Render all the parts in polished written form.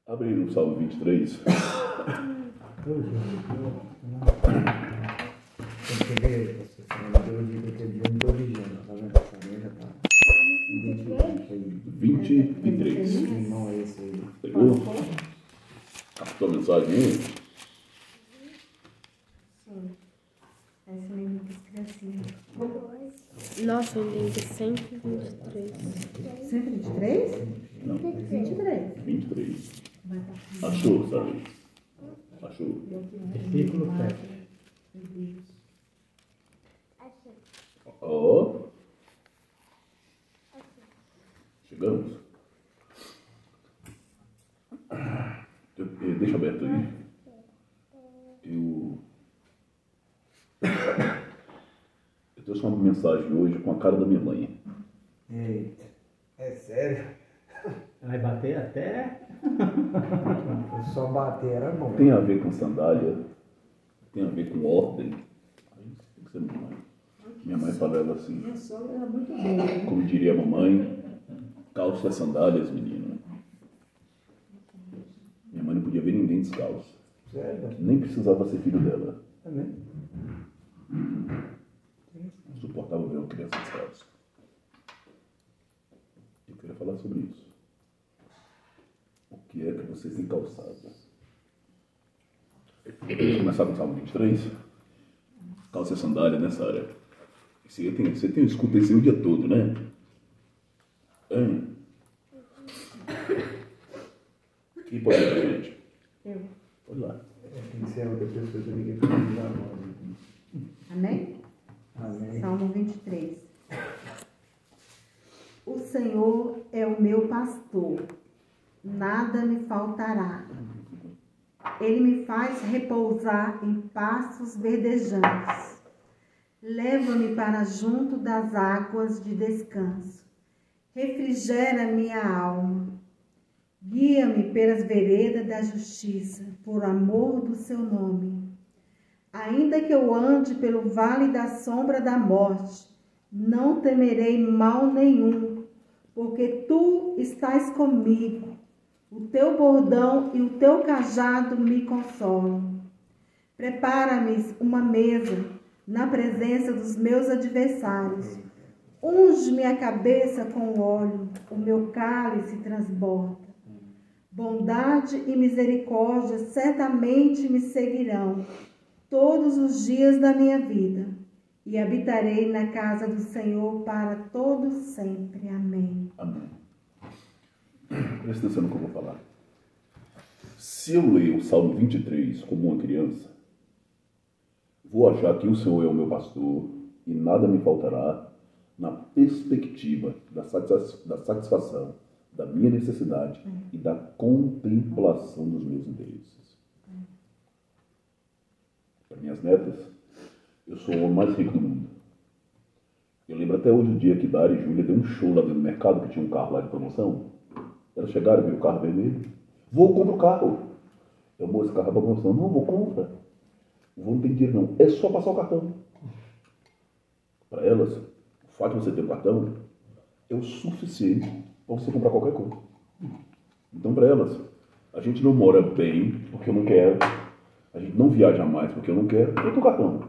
Abre aí no Salmo 23. Tem que ver, eu digo que ele não corrigindo, tá vendo? Essa letra tá. 23. Que irmão é esse aí? Pegou? Captou a mensagem aí? Sim. Essa menina que escreve assim. Nossa, eu entendi 123. 123? Não. 23. 23. Vai estar Achou, sabe? Achou? Versículo 7. Ó. Chegamos. Deixa aberto aí. Eu trouxe uma mensagem hoje com a cara da minha mãe. Eita, é sério? Vai bater até? Só bater era bom. Tem a ver com sandália, tem a ver com ordem. Aí tem que ser minha mãe. Minha mãe falava assim, Minha sogra era muito boa. como diria a mamãe, calça sandálias, menino. Minha mãe não podia ver ninguém descalço. Sério? Nem precisava ser filho dela. Também? Não suportava ver uma criança descalça. Eu queria falar sobre isso. O que é que você tem calçado? Vamos começar com o Salmo 23. Calça e sandália nessa área. Você tem escuta esse o dia todo, né? Hein? Quem pode ir pra gente? Eu. Pode lá. Tem que ser outra pessoa que ninguém pode usar a voz. Amém? Amém. Salmo 23. O Senhor é o meu pastor, nada me faltará. Ele me faz repousar em pastos verdejantes. Leva-me para junto das águas de descanso. Refrigera minha alma. Guia-me pelas veredas da justiça, por amor do seu nome. Ainda que eu ande pelo vale da sombra da morte, não temerei mal nenhum, porque tu estás comigo. O teu bordão e o teu cajado me consolam. Prepara-me uma mesa na presença dos meus adversários. Unge-me a cabeça com óleo, o meu cálice transborda. Bondade e misericórdia certamente me seguirão todos os dias da minha vida, e habitarei na casa do Senhor para todo sempre. Amém. Amém. Presta atenção no que eu vou falar. Se eu ler o Salmo 23 como uma criança, vou achar que o Senhor é o meu pastor e nada me faltará na perspectiva da satisfação da minha necessidade e da contemplação dos meus interesses. Para minhas netas, eu sou o homem mais rico do mundo. Eu lembro até hoje o dia que Dara e Júlia deu um show lá dentro do mercado, que tinha um carro lá de promoção. Elas chegaram, viram o carro vermelho. Vou, compro o carro. Eu, amor, esse carro é para promoção. Não, vou, compra. Não tem dinheiro não. É só passar o cartão. Para elas, o fato de você ter um cartão é o suficiente para você comprar qualquer coisa. Então, para elas, a gente não mora bem porque eu não quero. A gente não viaja mais porque eu não quero. Eu tenho cartão.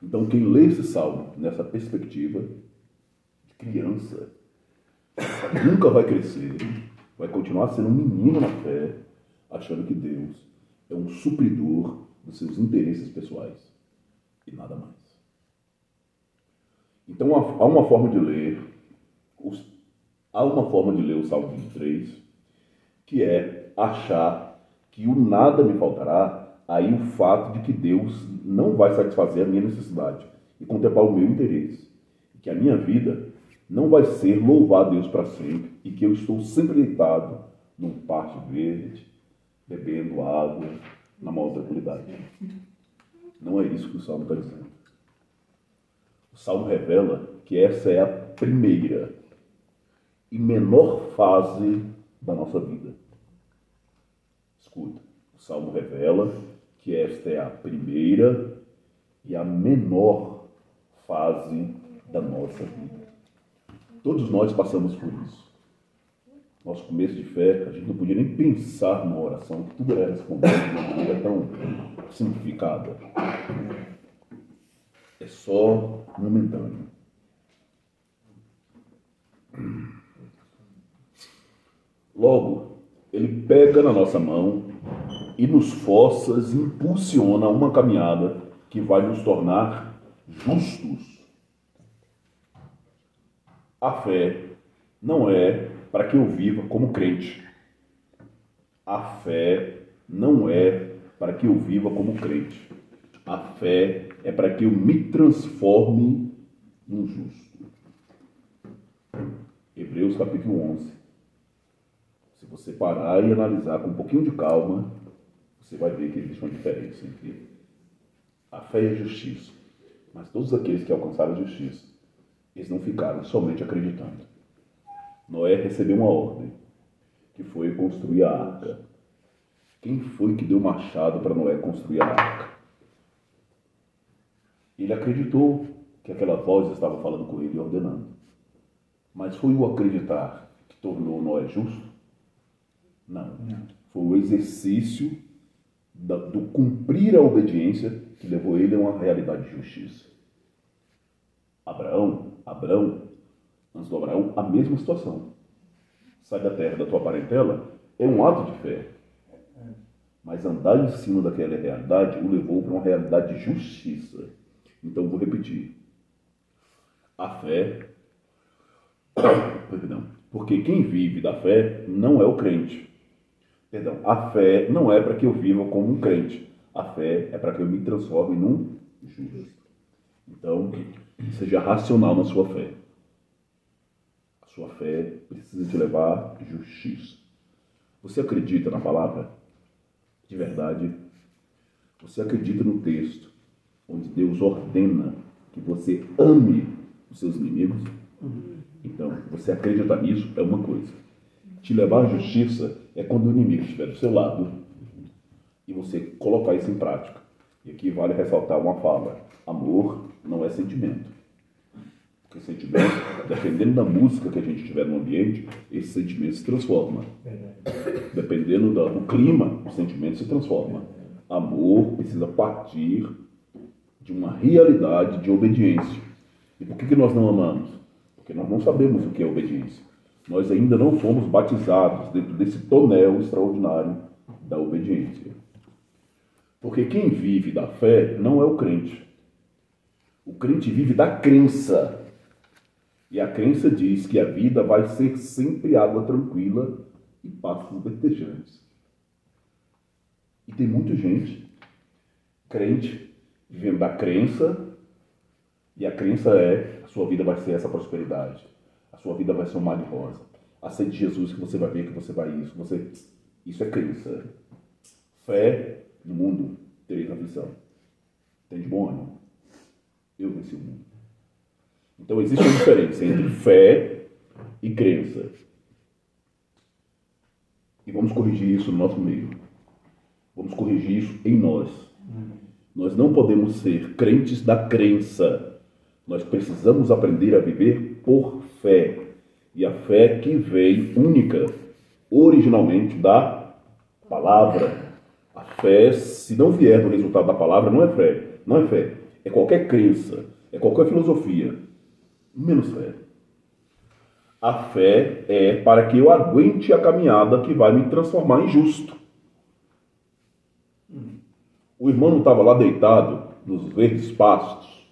Então, quem lê esse salmo nessa perspectiva de criança, nunca vai crescer, vai continuar sendo um menino na fé, achando que Deus é um supridor dos seus interesses pessoais e nada mais. Então, há uma forma de ler o Salmo 23, que é achar que o nada me faltará, aí o fato de que Deus não vai satisfazer a minha necessidade e contemplar o meu interesse. E que a minha vida não vai ser louvar a Deus para sempre e que eu estou sempre deitado num pasto verde, bebendo água na maior tranquilidade. Não é isso que o Salmo está dizendo. O Salmo revela que essa é a primeira e menor fase da nossa vida. Escuta, o Salmo revela que esta é a primeira e a menor fase da nossa vida. Todos nós passamos por isso. Nosso começo de fé, a gente não podia nem pensar numa oração, que tudo era respondido de uma maneira tão simplificada. É só momentâneo. Logo, ele pega na nossa mão e nos força e impulsiona uma caminhada que vai nos tornar justos. A fé não é para que eu viva como crente. A fé não é para que eu viva como crente. A fé é para que eu me transforme num justo. Hebreus capítulo 11. Se você parar e analisar com um pouquinho de calma, você vai ver que existe uma diferença entre a fé e a justiça. Mas todos aqueles que alcançaram a justiça, eles não ficaram somente acreditando. Noé recebeu uma ordem, que foi construir a arca. Quem foi que deu machado para Noé construir a arca? Ele acreditou que aquela voz estava falando com ele e ordenando. Mas foi o acreditar que tornou Noé justo? Não. Foi o exercício do cumprir a obediência que levou ele a uma realidade de justiça. Abraão, antes do Abraão, a mesma situação. Sai da terra da tua parentela é um ato de fé. Mas andar em cima daquela realidade o levou para uma realidade de justiça. Então, vou repetir. A fé... Perdão. Porque quem vive da fé não é o crente. Perdão. A fé não é para que eu viva como um crente. A fé é para que eu me transforme num justo. Então, seja racional na sua fé. A sua fé precisa te levar à justiça. Você acredita na palavra? De verdade? Você acredita no texto onde Deus ordena que você ame os seus inimigos? Então, você acreditar nisso é uma coisa. Te levar à justiça é quando o inimigo estiver do seu lado e você colocar isso em prática. E aqui vale ressaltar uma fala. Amor não é sentimento. Porque sentimento, dependendo da música que a gente tiver no ambiente, esse sentimento se transforma. Dependendo do clima, o sentimento se transforma. Amor precisa partir de uma realidade de obediência. E por que nós não amamos? Porque nós não sabemos o que é obediência. Nós ainda não fomos batizados dentro desse tonel extraordinário da obediência. Porque quem vive da fé não é o crente. O crente vive da crença. E a crença diz que a vida vai ser sempre água tranquila e passos verdejantes. E tem muita gente, crente, vivendo da crença, e a crença é: a sua vida vai ser essa prosperidade, a sua vida vai ser um mar de rosa. Aceite Jesus que você vai ver que você vai isso. Isso é crença. Fé no mundo, tereis aflição. Tem de bom ânimo. Eu venci o mundo. Então existe uma diferença entre fé e crença. E vamos corrigir isso no nosso meio. Vamos corrigir isso em nós. Nós não podemos ser crentes da crença. Nós precisamos aprender a viver por fé. E a fé que vem única, originalmente, da palavra. A fé, se não vier do resultado da palavra, não é fé. Não é fé. É qualquer crença. É qualquer filosofia. Menos fé. A fé é para que eu aguente a caminhada que vai me transformar em justo. O irmão não estava lá deitado nos verdes pastos.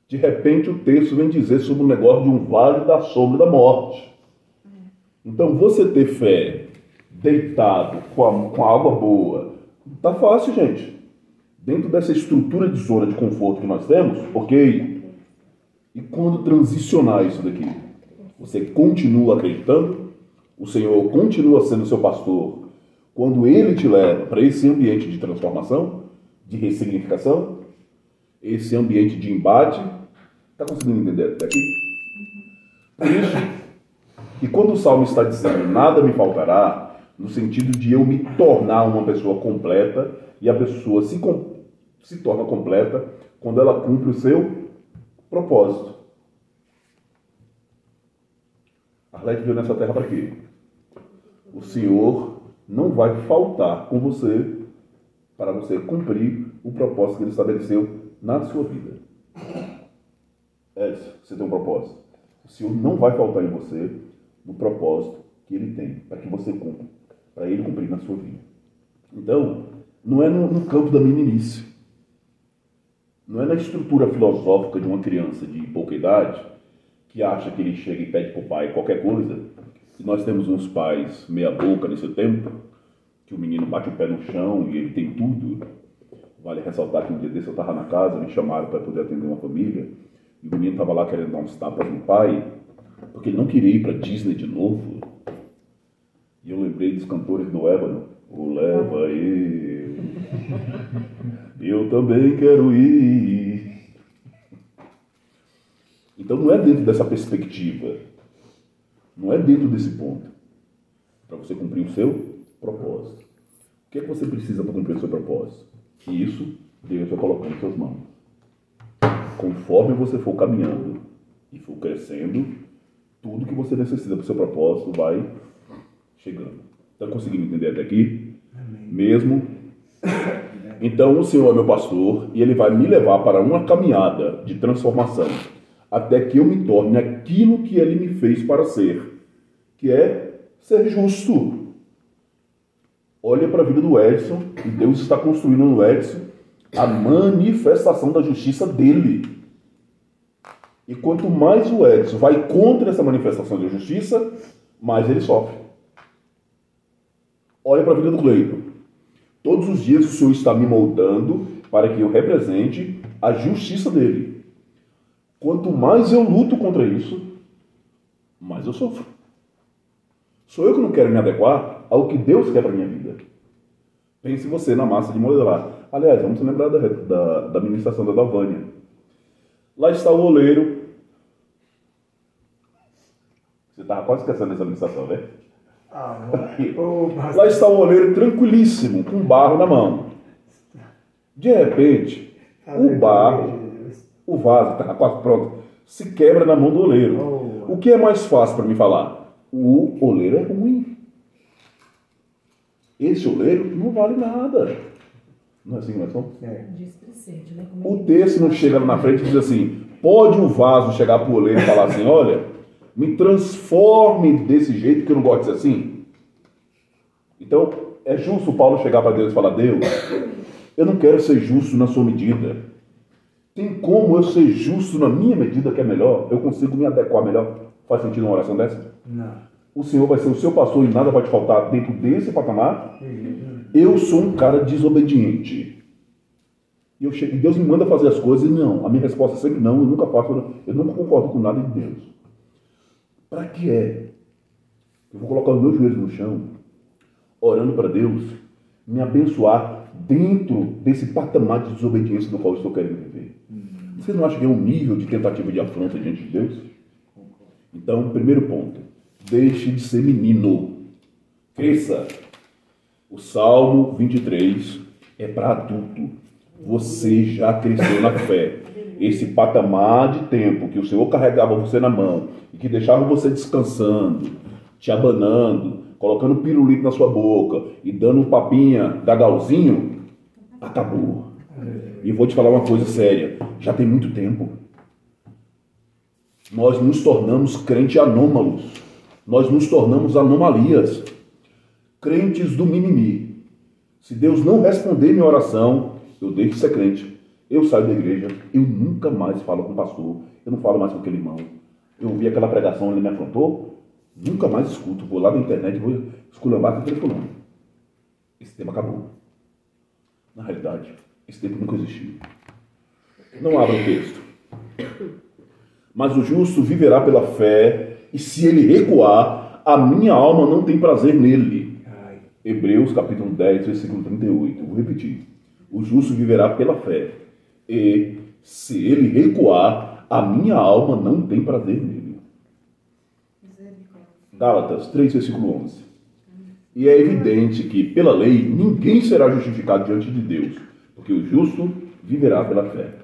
De repente o texto vem dizer sobre o negócio de um vale da sombra da morte. Então você ter fé deitado com a água boa, tá fácil, gente. Dentro dessa estrutura de zona de conforto que nós temos, ok. E quando transicionar isso daqui? Você continua acreditando? O Senhor continua sendo seu pastor quando Ele te leva para esse ambiente de transformação, de ressignificação, esse ambiente de embate? Está conseguindo entender até aqui? Por isso que quando o Salmo está dizendo nada me faltará, no sentido de eu me tornar uma pessoa completa, e a pessoa se torna completa quando ela cumpre o seu propósito. Arlete veio nessa terra para quê? o Senhor não vai faltar com você para você cumprir o propósito que Ele estabeleceu na sua vida. Você tem um propósito. O Senhor não vai faltar em você no propósito que Ele tem, para que você cumpra, para Ele cumprir na sua vida. Então, não é no campo da meninice, não é na estrutura filosófica de uma criança de pouca idade que acha que ele chega e pede para o pai qualquer coisa. E nós temos uns pais meia boca nesse tempo, que o menino bate o pé no chão e ele tem tudo. Vale ressaltar que um dia desse eu estava na casa, me chamaram para poder atender uma família, e o menino estava lá querendo dar uns tapas no pai, porque ele não queria ir para Disney de novo. E eu lembrei dos cantores do Ébano, o Leva eu também quero ir. Então não é dentro dessa perspectiva, não é dentro desse ponto, para você cumprir o seu propósito. O que é que você precisa para cumprir o seu propósito? E isso Deus vai colocando em suas mãos. Conforme você for caminhando e for crescendo, tudo que você necessita para o seu propósito vai chegando. Está conseguindo entender até aqui? Amém. Mesmo? Então o Senhor é meu pastor e Ele vai me levar para uma caminhada de transformação até que eu me torne aquilo que Ele me fez para ser, que é ser justo. Olha para a vida do Edson, e Deus está construindo no Edson a manifestação da justiça dele. E quanto mais o Edson vai contra essa manifestação da justiça, mais ele sofre. Olha para a vida do Cleiton. Todos os dias o Senhor está me moldando para que eu represente a justiça dele. Quanto mais eu luto contra isso, mais eu sofro. Sou eu que não quero me adequar ao que Deus quer para a minha vida. Pense você na massa de modelar. Aliás, vamos lembrar da ministração da Dalvânia. Lá está o oleiro. Você estava quase esquecendo dessa ministração, né? Lá está o oleiro tranquilíssimo, com barro na mão. De repente, o barro, o vaso, está quase pronto, se quebra na mão do oleiro. O que é mais fácil para me falar? O oleiro é ruim. Esse oleiro não vale nada. Não é assim que nós somos? O texto não chega lá na frente e diz assim: pode o vaso chegar para o oleiro e falar assim: olha, me transforme desse jeito, que eu não gosto de ser assim? Então, é justo o Paulo chegar para Deus e falar: Deus, eu não quero ser justo na sua medida. Tem como eu ser justo na minha medida, que é melhor? Eu consigo me adequar melhor? Faz sentido uma oração dessa? Não. O Senhor vai ser o seu pastor e nada vai te faltar dentro desse patamar? Eu sou um cara desobediente. E Deus me manda fazer as coisas e não. A minha resposta é sempre não. Eu nunca faço, eu nunca concordo com nada de Deus. Para que é? Eu vou colocar os meus joelhos no chão, orando para Deus me abençoar dentro desse patamar de desobediência do qual eu estou querendo viver. Vocês não acham que é um nível de tentativa de afronta diante de Deus? Então, primeiro ponto: deixe de ser menino. Cresça. O Salmo 23 é para adulto. Você já cresceu na fé. Esse patamar de tempo que o Senhor carregava você na mão e que deixava você descansando, te abanando, colocando pirulito na sua boca e dando um papinha gagalzinho, acabou. E vou te falar uma coisa séria: já tem muito tempo. Nós nos tornamos crentes anômalos. Nós nos tornamos anomalias. Crentes do mimimi. Se Deus não responder minha oração, eu deixo de ser crente. Eu saio da igreja, eu nunca mais falo com o pastor, eu não falo mais com aquele irmão. Eu ouvi aquela pregação, ele me afrontou, nunca mais escuto. Vou lá na internet, vou esculhambar com aquele fulano. Esse tempo acabou. Na realidade, esse tempo nunca existiu. Não abra o texto. Mas o justo viverá pela fé, e se ele recuar, a minha alma não tem prazer nele. Hebreus capítulo 10, versículo 38. Vou repetir. O justo viverá pela fé, e se ele recuar, a minha alma não tem prazer nele. Gálatas 3, versículo 11. E é evidente que, pela lei, ninguém será justificado diante de Deus, porque o justo viverá pela fé.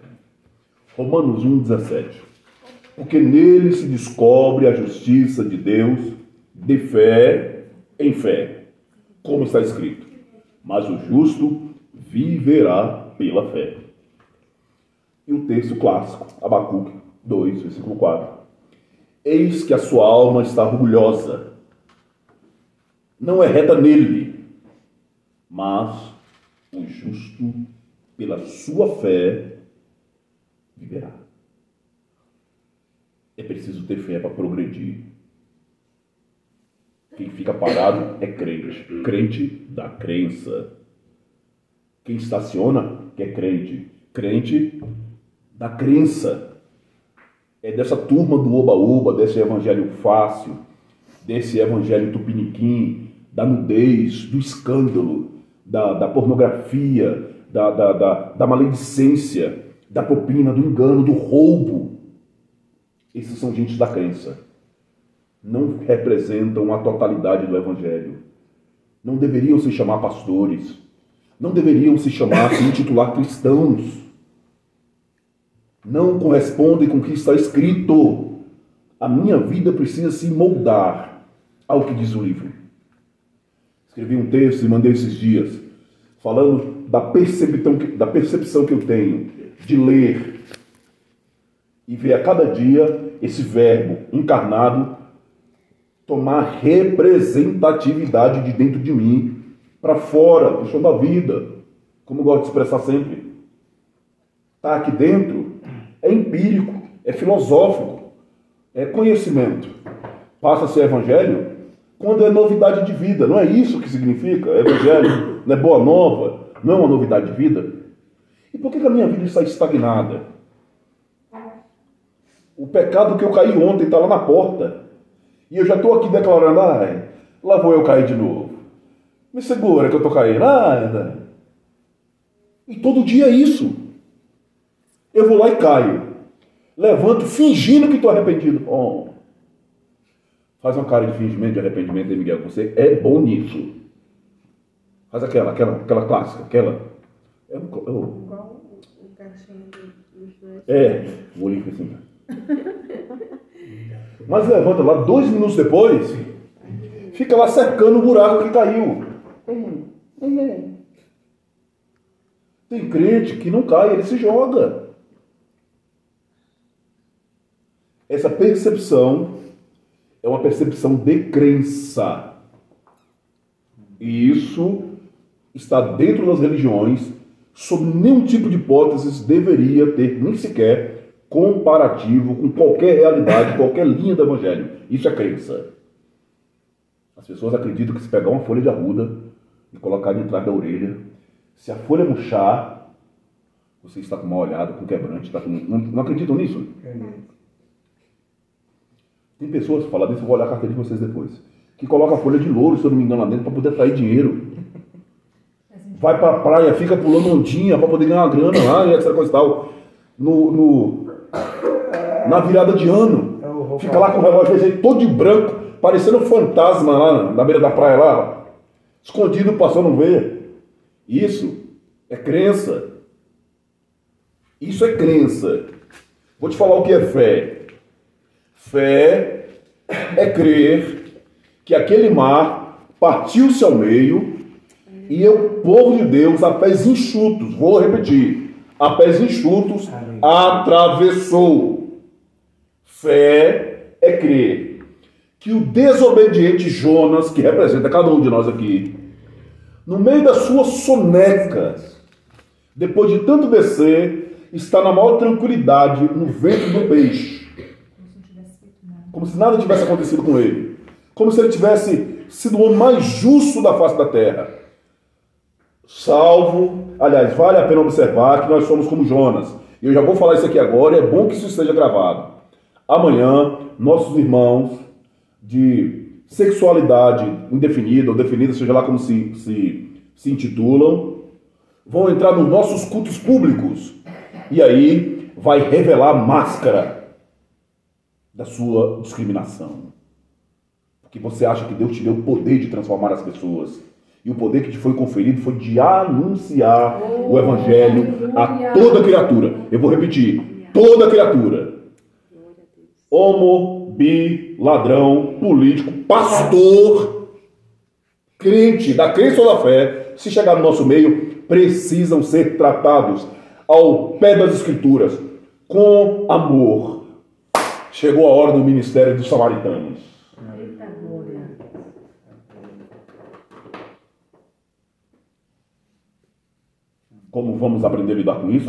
Romanos 1, 17. Porque nele se descobre a justiça de Deus de fé em fé, como está escrito, mas o justo viverá pela fé. E o texto clássico, Abacuque 2, versículo 4. Eis que a sua alma está orgulhosa, não é reta nele, mas o justo, pela sua fé, viverá. É preciso ter fé para progredir. Quem fica parado é crente. Crente da crença. Quem estaciona que é crente. Crente da crença. É dessa turma do oba-oba, desse evangelho fácil, desse evangelho tupiniquim, da nudez, do escândalo, da pornografia, da maledicência, da propina, do engano, do roubo. Esses são gente da crença. Não representam a totalidade do evangelho. Não deveriam se chamar pastores. Não deveriam se intitular cristãos. Não correspondem com o que está escrito. A minha vida precisa se moldar ao que diz o livro. Escrevi um texto e mandei esses dias, falando da percepção que eu tenho de ler e ver a cada dia esse verbo encarnado tomar representatividade de dentro de mim para fora, no chão da vida, como eu gosto de expressar sempre. Está aqui dentro, é empírico, é filosófico, é conhecimento. Passa a ser evangelho quando é novidade de vida. Não é isso que significa evangelho, não é boa nova, não é uma novidade de vida. E por que a minha vida está estagnada? O pecado que eu caí ontem está lá na porta. E eu já estou aqui declarando, lá vou eu cair de novo. Me segura que eu estou caindo. E todo dia é isso. Eu vou lá e caio. Levanto fingindo que estou arrependido. Faz uma cara de fingimento de arrependimento aí, Miguel. Você é bom nisso. Faz aquela clássica, aquela. Igual o cachinho dos dois. Vou limpar assim. Mas levanta lá 2 minutos depois, fica lá secando o buraco que caiu. Tem crente que não cai, ele se joga. Essa percepção é uma percepção de crença. E isso está dentro das religiões, sob nenhum tipo de hipótese deveria ter nem sequer comparativo com qualquer realidade, qualquer linha do evangelho. Isso é crença. As pessoas acreditam que se pegar uma folha de arruda e colocar de trás da orelha, se a folha murchar, você está com mal olhado, com quebrante, não acreditam nisso? Tem pessoas, falar disso, eu vou olhar a carteira de vocês depois, que colocam a folha de louro, se eu não me engano, lá dentro para poder atrair dinheiro. Vai para a praia, fica pulando ondinha para poder ganhar uma grana lá, e etc. coisa e tal. Na virada de ano, fica lá com o relógio todo de branco, parecendo um fantasma lá na beira da praia, lá, escondido, o pastor não vê. Isso é crença. Isso é crença. Vou te falar o que é fé. Fé é crer que aquele mar partiu-se ao meio e o povo de Deus, a pés enxutos, vou repetir, a pés enxutos, atravessou. Fé é crer que o desobediente Jonas, que representa cada um de nós aqui, no meio das suas sonecas, depois de tanto descer, está na maior tranquilidade no ventre do peixe. Como se nada tivesse acontecido com ele. Como se ele tivesse sido o homem mais justo da face da terra. Salvo, aliás, vale a pena observar que nós somos como Jonas. E eu já vou falar isso aqui agora, e é bom que isso esteja gravado. Amanhã, nossos irmãos de sexualidade indefinida ou definida, seja lá como se intitulam, vão entrar nos nossos cultos públicos. E aí vai revelar a máscara da sua discriminação. Porque você acha que Deus te deu o poder de transformar as pessoas. E o poder que te foi conferido foi de anunciar o evangelho a toda criatura. Eu vou repetir. Toda criatura. Homo, bi, ladrão, político, pastor. crente, da crença ou da fé, se chegar no nosso meio, precisam ser tratados ao pé das Escrituras, com amor. Chegou a hora do ministério dos samaritanos. Eita glória. Como vamos aprender a lidar com isso?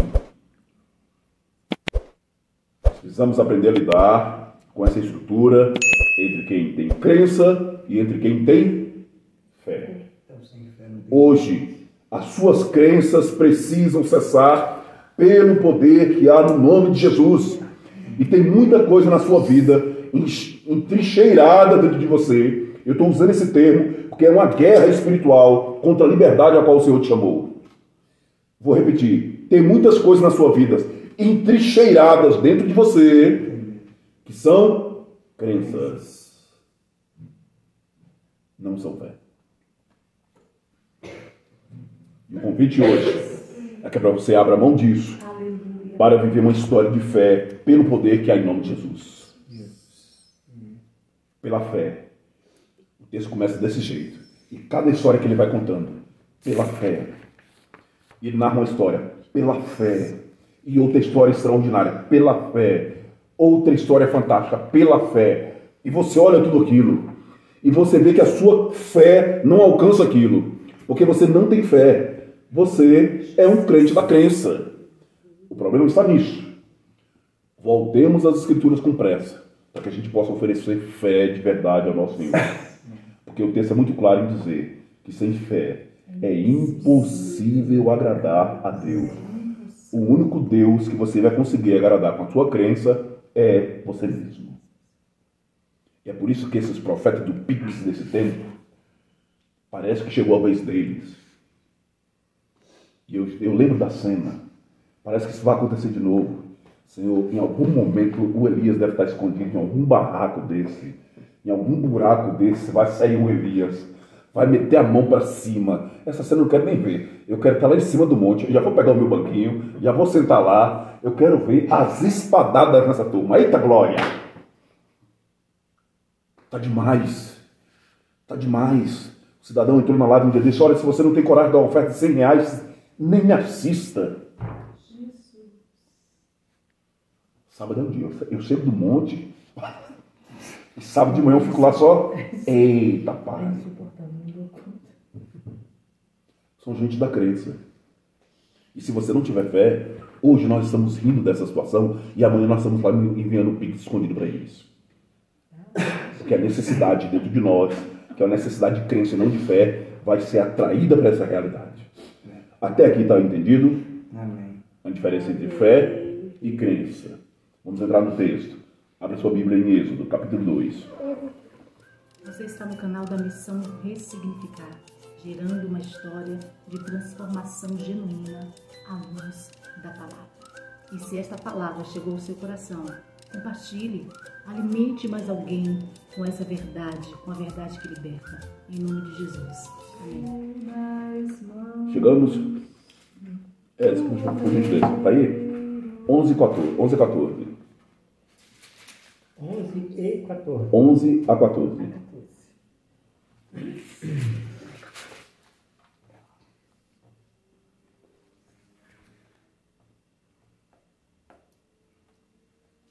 Precisamos aprender a lidar com essa estrutura entre quem tem crença e entre quem tem fé. Hoje, as suas crenças precisam cessar pelo poder que há no nome de Jesus. E tem muita coisa na sua vida entrincheirada dentro de você. Eu estou usando esse termo porque é uma guerra espiritual contra a liberdade a qual o Senhor te chamou. Vou repetir. Tem muitas coisas na sua vida entrincheiradas dentro de você que são crenças. Não são fé. E o convite hoje é que para você abra mão disso para viver uma história de fé pelo poder que há em nome de Jesus. Pela fé. O texto começa desse jeito. E cada história que ele vai contando, pela fé. E ele narra uma história pela fé. E outra história extraordinária pela fé. Outra história fantástica pela fé. E você olha tudo aquilo e você vê que a sua fé não alcança aquilo. Porque você não tem fé. Você é um crente da crença. O problema está nisso. Voltemos às Escrituras com pressa, para que a gente possa oferecer fé de verdade ao nosso Senhor. Porque o texto é muito claro em dizer que sem fé é impossível agradar a Deus. O único Deus que você vai conseguir agradar com a sua crença é você mesmo. E é por isso que esses profetas do Pix desse tempo, parece que chegou a vez deles. E eu lembro da cena. Parece que isso vai acontecer de novo. Senhor, em algum momento o Elias deve estar escondido em algum barraco desse. Em algum buraco desse vai sair o Elias. Vai meter a mão para cima. Essa cena eu não quero nem ver. Eu quero estar lá em cima do monte. Eu já vou pegar o meu banquinho. Já vou sentar lá. Eu quero ver as espadadas nessa turma. Eita glória! Tá demais. Tá demais. O cidadão entrou na live um dia e disse: olha, se você não tem coragem de dar uma oferta de R$100, nem me assista. Sábado é um dia. Eu chego do monte. E sábado de manhã eu fico lá só. Eita, pai. São gente da crença. E se você não tiver fé, hoje nós estamos rindo dessa situação e amanhã nós estamos lá enviando o pix escondido para eles. Porque a necessidade dentro de nós, que é a necessidade de crença e não de fé, vai ser atraída para essa realidade. Até aqui está entendido? Amém. A diferença entre fé e crença. Vamos entrar no texto. Abra sua Bíblia em Êxodo, capítulo 2. Você está no canal da Missão Ressignificar, gerando uma história de transformação genuína à luz da palavra. E se esta palavra chegou ao seu coração, compartilhe, alimente mais alguém com essa verdade, com a verdade que liberta. Em nome de Jesus. Amém. Chegamos? Por gentileza. Está aí? 11 e 14. 11 e 14. 11 e 14. 11 a 14.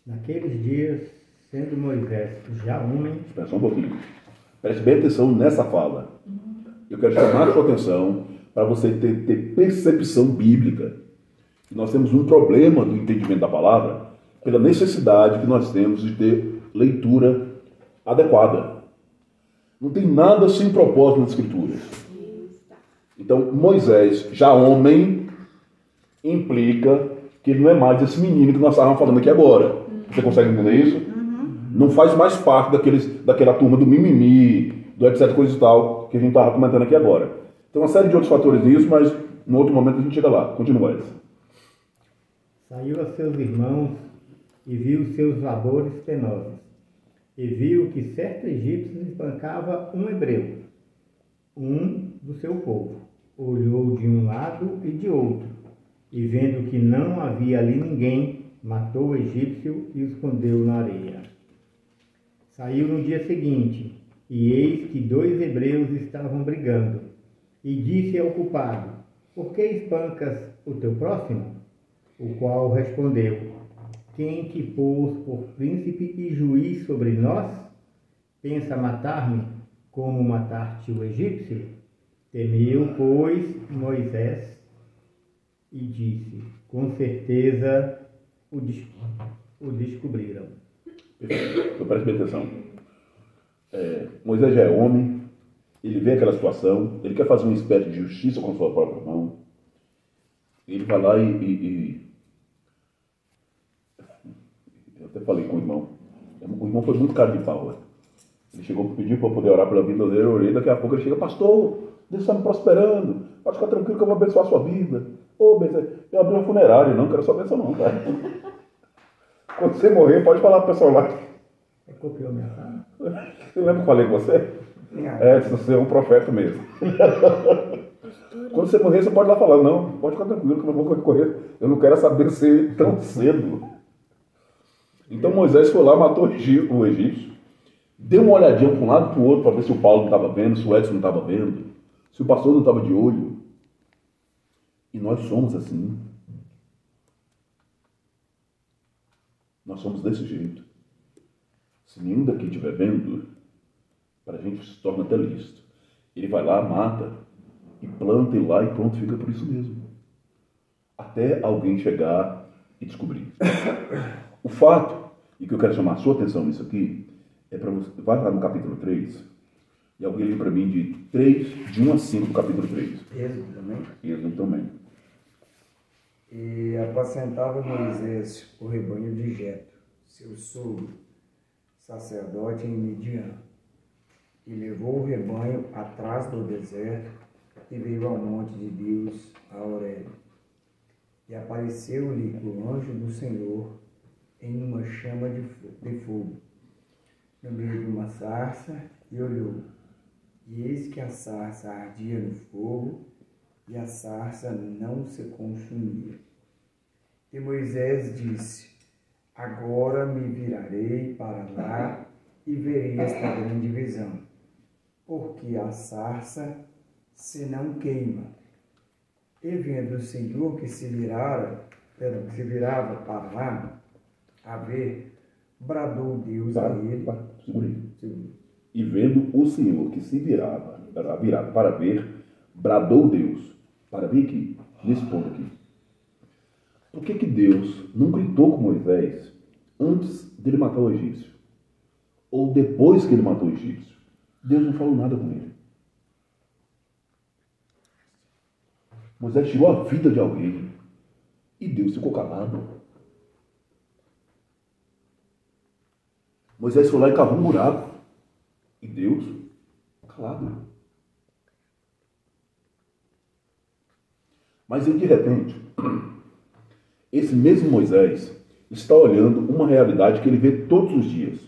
Naqueles dias, sendo Moisés já homem... Espera só um pouquinho. Preste bem atenção nessa fala. Eu quero chamar a sua atenção para você ter percepção bíblica. Nós temos um problema do entendimento da palavra pela necessidade que nós temos de ter leitura adequada. Não tem nada sem propósito nas Escrituras. Então, Moisés, já homem, implica que ele não é mais esse menino que nós estávamos falando aqui agora. Você consegue entender isso? Não faz mais parte daquela turma do mimimi, do etc, coisa e tal, que a gente estava comentando aqui agora. Tem uma série de outros fatores nisso, mas em outro momento a gente chega lá. Continua isso. Saiu a seus irmãos e viu seus labores penosos. E viu que certo egípcio espancava um hebreu, um do seu povo. Olhou de um lado e de outro, e vendo que não havia ali ninguém, matou o egípcio e o escondeu na areia. Saiu no dia seguinte, e eis que 2 hebreus estavam brigando. E disse ao culpado: Por que espancas o teu próximo? O qual respondeu: Quem te pôs por príncipe e juiz sobre nós? Pensa matar-me, como mataste o egípcio? Temeu, pois, Moisés e disse: Com certeza o descobriram. Então, preste bem atenção. Moisés já é homem, ele vê aquela situação, ele quer fazer uma espécie de justiça com sua própria mão. Ele vai lá e eu até falei com o irmão. O irmão foi muito cara de pau. Ele chegou a pedir para eu poder orar pela vida dele, eu orei, daqui a pouco ele chega: Pastor, Deus está me prosperando, pode ficar tranquilo que eu vou abençoar a sua vida. Eu abri uma funerária, não quero sua bênção não, tá? Quando você morrer, pode falar pro pessoal lá. Você copiou minha fala? Você lembra que eu falei com você? Você é um profeta mesmo. Quando você morrer, você pode lá falar: Não, pode ficar tranquilo que eu não vou correr. Eu não quero essa bênção tão cedo. Então Moisés foi lá, matou o egípcio, deu uma olhadinha para um lado e para o outro para ver se o Paulo não estava vendo, se o Edson não estava vendo, se o pastor não estava de olho. E nós somos assim. Nós somos desse jeito. Se nenhum daqui estiver vendo, para a gente se torna até lícito. Ele vai lá, mata, e planta ele lá e pronto, fica por isso mesmo. Até alguém chegar e descobrir. O fato, e que eu quero chamar a sua atenção nisso aqui, é para você. Vai lá no capítulo 3, e alguém lê para mim de 1 a 5 do capítulo 3. Êxodo também. Êxodo também. E apacentava Moisés o rebanho de Jetro, seu sogro, sacerdote em Midian, e levou o rebanho atrás do deserto e veio ao monte de Deus, a Horebe. E apareceu-lhe o anjo do Senhor em uma chama de fogo, no meio de uma sarça, e olhou. E eis que a sarça ardia no fogo, e a sarça não se consumia. E Moisés disse: Agora me virarei para lá e verei esta grande visão, porque a sarça se não queima. E vendo o Senhor que se virava para lá, a ver, bradou Deus a ele. E vendo o Senhor que se virava para ver, bradou Deus. Para ver aqui, nesse ponto aqui. Por que Deus não gritou com Moisés antes dele matar o egípcio? Ou depois que ele matou o egípcio? Deus não falou nada com ele. Moisés tirou a vida de alguém e Deus ficou calado. Moisés foi lá e cavou um buraco e Deus calado. Mas de repente, esse mesmo Moisés está olhando uma realidade que ele vê todos os dias.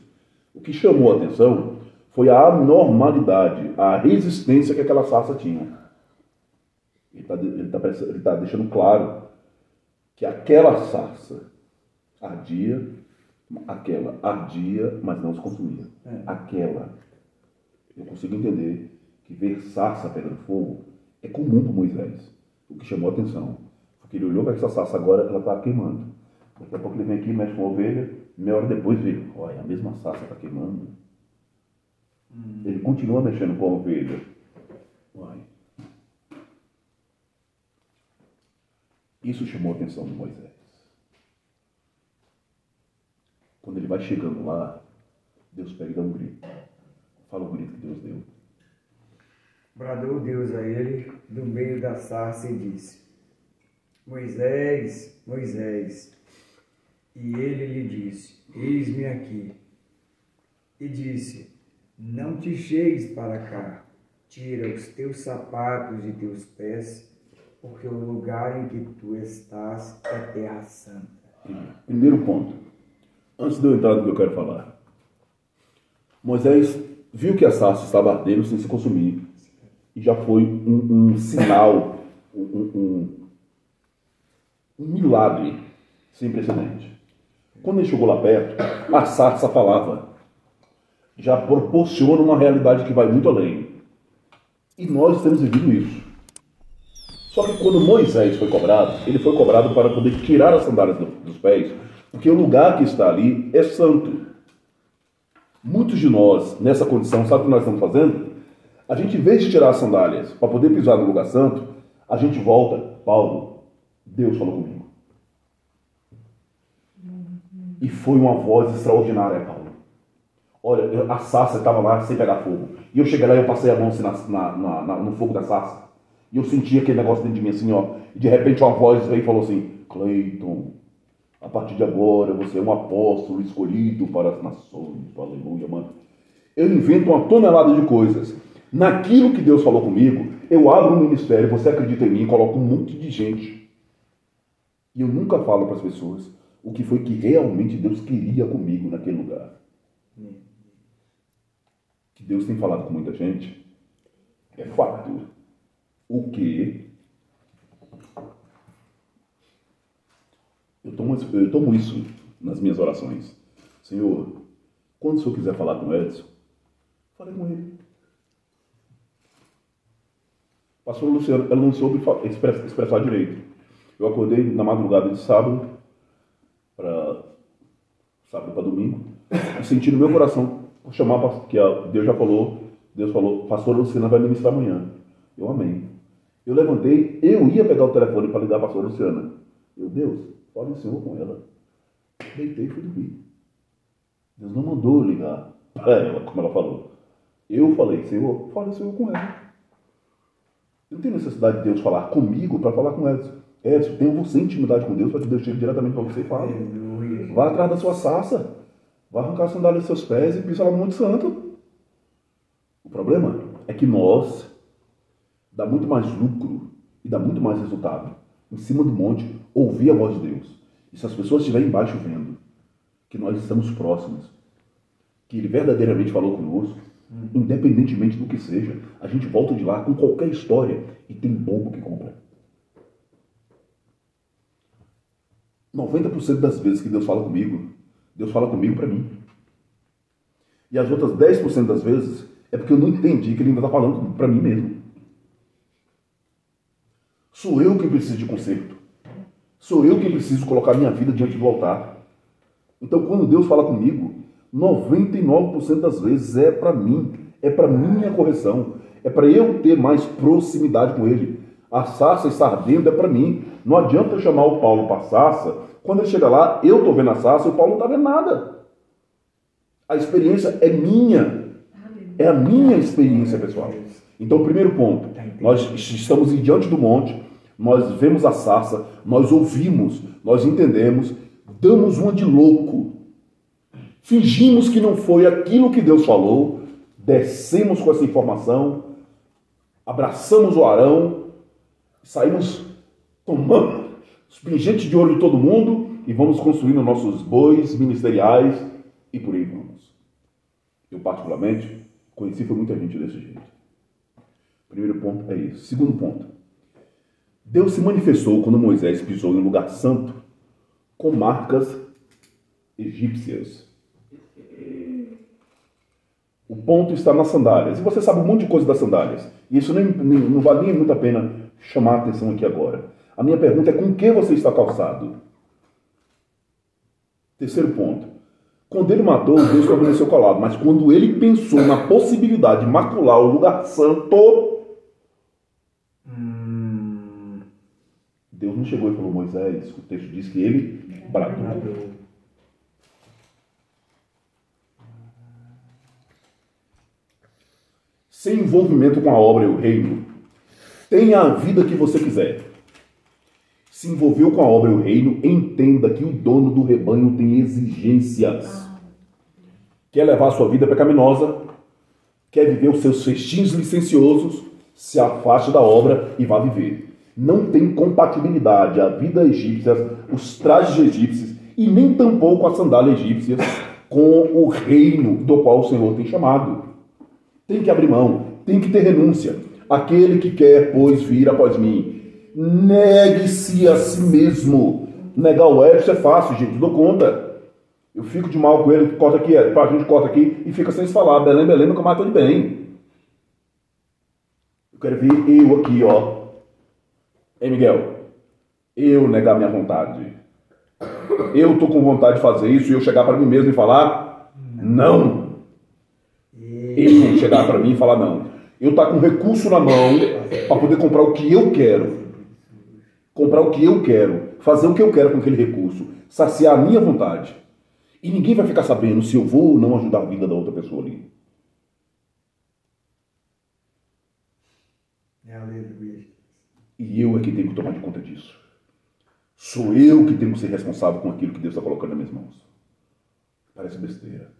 O que chamou a atenção foi a anormalidade, a resistência que aquela sarça tinha. Ele está deixando claro que aquela sarça ardia, mas não se consumia. Eu consigo entender que ver sarça pegando fogo é comum para Moisés. O que chamou a atenção, porque ele olhou para essa sarça agora, ela está queimando. Daqui a pouco ele vem aqui, mexe com a ovelha, meia hora depois vê, olha, a mesma sarça está queimando. Ele continua mexendo com a ovelha. Uai. Isso chamou a atenção de Moisés. Quando ele vai chegando lá, Deus pega e dá um grito. Fala o grito que Deus deu. Bradou Deus a ele do meio da sarça e disse: Moisés, Moisés. E ele lhe disse: Eis-me aqui. E disse: Não te chegues para cá, tira os teus sapatos de teus pés, porque o lugar em que tu estás é terra santa. Primeiro ponto, antes de eu entrar no que eu quero falar. Moisés viu que a sarça estava ardendo sem se consumir. E já foi um sinal, um milagre sem precedente. Quando ele chegou lá perto, a sarça falava. já proporciona uma realidade que vai muito além. E nós temos vivido isso. Só que quando Moisés foi cobrado, ele foi cobrado para poder tirar as sandálias dos pés, porque o lugar que está ali é santo. Muitos de nós, nessa condição, sabe o que nós estamos fazendo? A gente, em vez de tirar as sandálias para poder pisar no lugar santo, a gente volta. Paulo, Deus falou comigo. E foi uma voz extraordinária, Paulo. Olha, a sarça estava lá sem pegar fogo. E eu cheguei lá e eu passei a mão assim no fogo da sarça. E eu senti aquele negócio dentro de mim assim, ó. E de repente uma voz veio e falou assim: Cleiton, a partir de agora você é um apóstolo escolhido para as nações. Aleluia, mano. Eu invento uma tonelada de coisas. Naquilo que Deus falou comigo, eu abro um ministério, você acredita em mim, coloco um monte de gente. E eu nunca falo para as pessoas o que foi que realmente Deus queria comigo naquele lugar. Que Deus tem falado com muita gente é fato. O que eu tomo isso nas minhas orações. Senhor, quando o Senhor quiser falar com o Edson, fale com ele. Pastor Luciano, ela não soube expressar direito. Eu acordei na madrugada de sábado para domingo e senti no meu coração chamar, que Deus falou, pastor Luciana vai ministrar amanhã. Eu amei. Eu levantei, eu ia pegar o telefone para ligar para a pastora Luciana. Deus, fale o Senhor com ela. Deitei e fui dormir. Deus não mandou eu ligar para ela, como ela falou. Eu falei, Senhor, fale o Senhor com ela. Eu não tenho necessidade de Deus falar comigo para falar com Edson. Edson, tenha você intimidade com Deus para que Deus chegue diretamente para você e fale. Vá atrás da sua sarça. Vá arrancar a sandália dos seus pés e pisa lá no Monte Santo. O problema é que nós dá muito mais lucro e dá muito mais resultado em cima do monte ouvir a voz de Deus. E se as pessoas estiverem embaixo vendo que nós estamos próximos, que Ele verdadeiramente falou conosco, independentemente do que seja, a gente volta de lá com qualquer história e tem bobo que compra. 90% das vezes que Deus fala comigo, Deus fala comigo para mim. E as outras 10% das vezes é porque eu não entendi que Ele ainda está falando para mim mesmo. Sou eu que preciso de conserto. Sou eu que preciso colocar minha vida diante do altar. Então, quando Deus fala comigo, 99% das vezes é para mim, é para minha correção, é para eu ter mais proximidade com Ele. A sarça está ardendo é para mim. Não adianta eu chamar o Paulo para a sarça, quando ele chega lá, eu estou vendo a sarça e o Paulo não está vendo nada. A experiência é minha. É a minha experiência, pessoal. Então, o primeiro ponto, nós estamos diante do monte, nós vemos a sarça, nós ouvimos, nós entendemos, damos uma de louco. Fingimos que não foi aquilo que Deus falou, descemos com essa informação, abraçamos o Arão, saímos tomando os pingentes de ouro de todo mundo e vamos construindo nossos bois ministeriais e por aí vamos. Eu, particularmente, conheci muita gente desse jeito. Primeiro ponto é isso. Segundo ponto, Deus se manifestou quando Moisés pisou em um lugar santo com marcas egípcias. O ponto está nas sandálias. E você sabe um monte de coisa das sandálias. E isso não vale nem muito a pena chamar a atenção aqui agora. A minha pergunta é: com que você está calçado? Terceiro ponto. Quando ele matou, Deus permaneceu calado. Mas quando ele pensou na possibilidade de macular o lugar santo, Deus não chegou e falou: Moisés, o texto diz que ele bradou. Sem envolvimento com a obra e o reino, tenha a vida que você quiser. Se envolveu com a obra e o reino, entenda que o dono do rebanho tem exigências. Quer levar a sua vida pecaminosa, quer viver os seus festins licenciosos, se afaste da obra e vá viver. Não tem compatibilidade a vida egípcia, os trajes egípcios e nem tampouco a sandália egípcia com o reino do qual o Senhor tem chamado. Tem que abrir mão, tem que ter renúncia. Aquele que quer, pois, vir após mim, negue-se a si mesmo. Negar o Edson é fácil, gente, dou conta. Eu fico de mal com ele, corta aqui, a gente corta aqui e fica sem se falar. Belém, Belém, nunca mais tô de bem. Eu quero ver eu aqui, ó. Ei, Miguel, eu negar minha vontade. Eu tô com vontade de fazer isso e eu chegar para mim mesmo e falar não. Ele chegar para mim e falar não. Eu tá com recurso na mão para poder comprar o que eu quero. Comprar o que eu quero. Fazer o que eu quero com aquele recurso. Saciar a minha vontade. E ninguém vai ficar sabendo se eu vou ou não ajudar a vida da outra pessoa ali. E eu é que tenho que tomar de conta disso. Sou eu que tenho que ser responsável com aquilo que Deus está colocando nas minhas mãos. Parece besteira.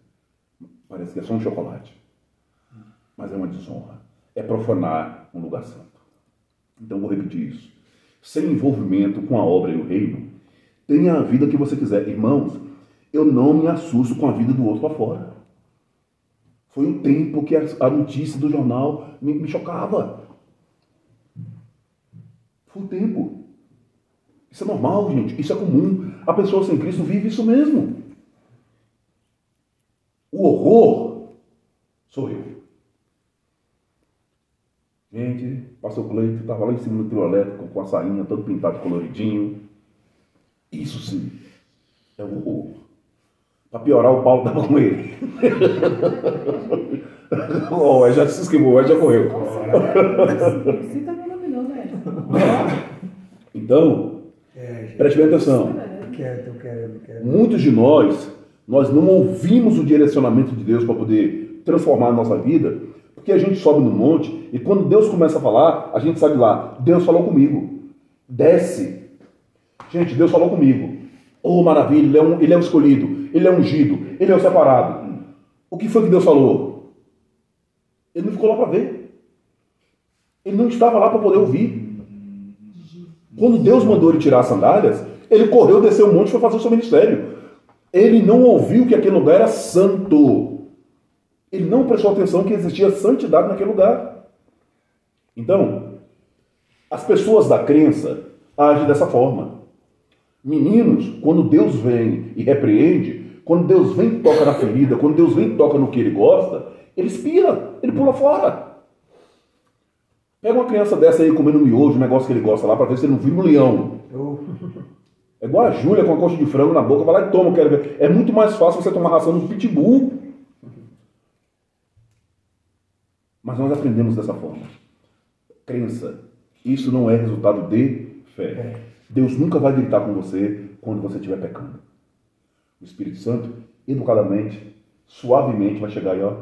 Parece que é só um chocolate. Mas é uma desonra. É profanar um lugar santo. Então vou repetir isso. Sem envolvimento com a obra e o reino, tenha a vida que você quiser. Irmãos, eu não me assusto com a vida do outro lá fora. Foi um tempo que a notícia do jornal me chocava. Foi um tempo. Isso é normal, gente. Isso é comum. A pessoa sem Cristo vive isso mesmo. O horror sou eu. Gente, pastor Cleito estava lá em cima do trio elétrico com a sainha todo pintado de coloridinho. Isso sim é o horror. Para piorar, o Paulo estava com ele. Oh, já se esquivou, já correu. Você tá me iluminando, né? Então, preste bem atenção. Quero. Muitos de nós não ouvimos o direcionamento de Deus para poder transformar a nossa vida, porque a gente sobe no monte e quando Deus começa a falar, a gente sai de lá. Deus falou comigo. Desce. Gente, Deus falou comigo. Oh, maravilha, ele é o escolhido, ele é o ungido, ele é o separado. O que foi que Deus falou? Ele não ficou lá para ver. Ele não estava lá para poder ouvir. Quando Deus mandou ele tirar as sandálias, ele correu, desceu o monte e foi fazer o seu ministério. Ele não ouviu que aquele lugar era santo. Ele não prestou atenção que existia santidade naquele lugar. Então, as pessoas da crença agem dessa forma. Meninos, quando Deus vem e repreende, quando Deus vem e toca na ferida, quando Deus vem e toca no que ele gosta, ele espira, ele pula fora. Pega uma criança dessa aí comendo miojo, o negócio que ele gosta lá, para ver se ele não vira um leão. É igual a Júlia com a coxa de frango na boca, vai lá e toma, quero ver. É muito mais fácil você tomar ração no pitbull. Mas nós aprendemos dessa forma. Crença. Isso não é resultado de fé. Deus nunca vai gritar com você quando você estiver pecando. O Espírito Santo, educadamente, suavemente, vai chegar aí, ó.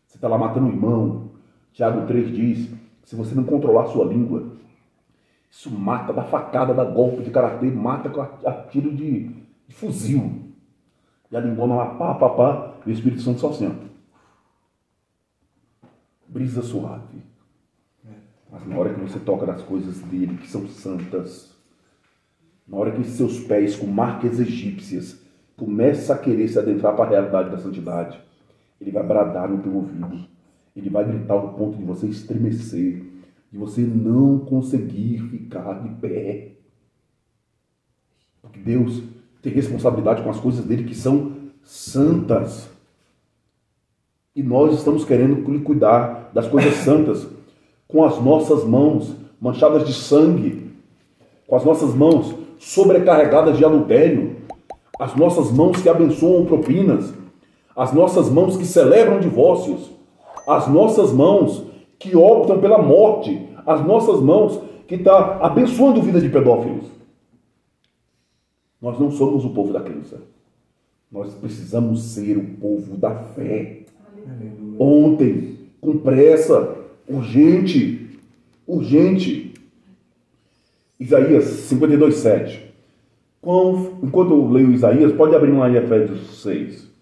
Você está lá matando um irmão. Tiago 3 diz, se você não controlar a sua língua, isso mata, dá facada, dá golpe de karatê, mata com a tiro de fuzil. E a lingona lá, pá, e o Espírito Santo só assim, ó. Brisa suave. Mas na hora que você toca nas coisas dele, que são santas, na hora que seus pés com marcas egípcias começam a querer se adentrar para a realidade da santidade, ele vai bradar no teu ouvido. Ele vai gritar ao ponto de você estremecer, de você não conseguir ficar de pé. Porque Deus tem responsabilidade com as coisas dele que são santas. E nós estamos querendo cuidar das coisas santas com as nossas mãos manchadas de sangue, com as nossas mãos sobrecarregadas de adultério, as nossas mãos que abençoam propinas, as nossas mãos que celebram divórcios, as nossas mãos que optam pela morte, as nossas mãos que estão abençoando a vida de pedófilos. Nós não somos o povo da crença. Nós precisamos ser o povo da fé. Aleluia. Ontem, com pressa, urgente. Isaías 52:7. Enquanto eu leio Isaías, pode abrir lá em Efésios 6.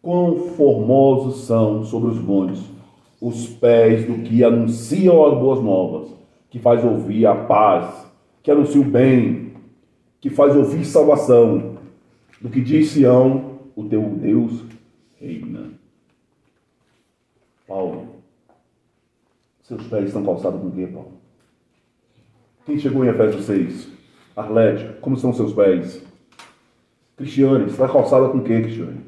Quão formosos são sobre os montes os pés do que anunciam as boas novas, que faz ouvir a paz, que anuncia o bem, que faz ouvir salvação, do que diz Sião, o teu Deus reina. Paulo, seus pés estão calçados com o quê, Paulo? Quem chegou em Efésios 6? Arlete, como são seus pés? Cristiane, você está calçada com o quê, Cristiane?